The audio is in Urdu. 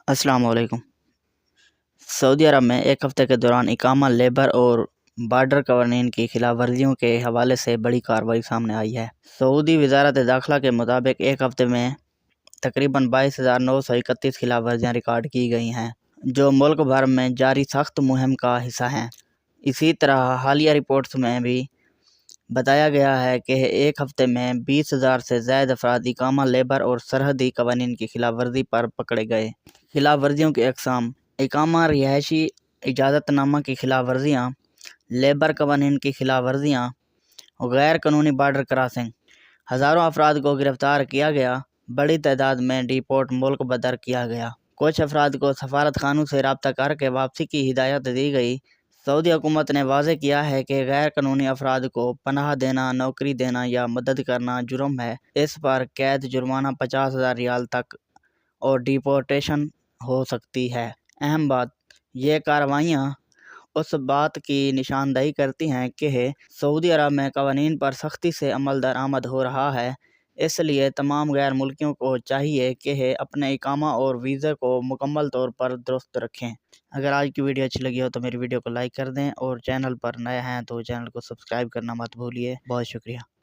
السلام علیکم۔ سعودی عرب میں ایک ہفتے کے دوران اقامہ لیبر اور بارڈر قوانین کی خلاف ورزیوں کے حوالے سے بڑی کارروائی سامنے آئی ہے۔ سعودی وزارت داخلہ کے مطابق ایک ہفتے میں تقریباً 22,931 خلاف ورزیاں ریکارڈ کی گئی ہیں، جو ملک بھر میں جاری سخت مہم کا حصہ ہیں۔ اسی طرح حالیہ رپورٹس میں بھی بتایا گیا ہے کہ ایک ہفتے میں 20,000 سے زائد افراد اقامہ لیبر اور سرحدی قوانین کی خلاف ورزی پر پکڑے گئے۔ خلاف ورزیوں کی اقسام: اقامہ رہائشی اجازت نامہ کی خلاف ورزیاں، لیبر قوانین کی خلاف ورزیاں، غیر قانونی بارڈر کراسنگ۔ ہزاروں افراد کو گرفتار کیا گیا، بڑی تعداد میں ڈیپورٹ ملک بدر کیا گیا۔ کچھ افراد کو سفارت خانوں سے رابطہ کر کے واپسی کی ہدایت دی گئی۔ سعودی حکومت نے واضح کیا ہے کہ غیر قانونی افراد کو پناہ دینا، نوکری دینا یا مدد کرنا جرم ہے۔ اس پر قید، جرمانہ 50,000 ریال تک اور ڈیپورٹیشن ہو سکتی ہے۔ اہم بات: یہ کارروائیاں اس بات کی نشاندہی کرتی ہیں کہ سعودی عرب میں قوانین پر سختی سے عمل درآمد ہو رہا ہے، اس لیے تمام غیر ملکیوں کو چاہیے کہ اپنے اقامہ اور ویزے کو مکمل طور پر درست رکھیں۔ اگر آج کی ویڈیو اچھی لگی ہو تو میری ویڈیو کو لائک کر دیں، اور چینل پر نئے ہیں تو چینل کو سبسکرائب کرنا مت بھولیے۔ بہت شکریہ۔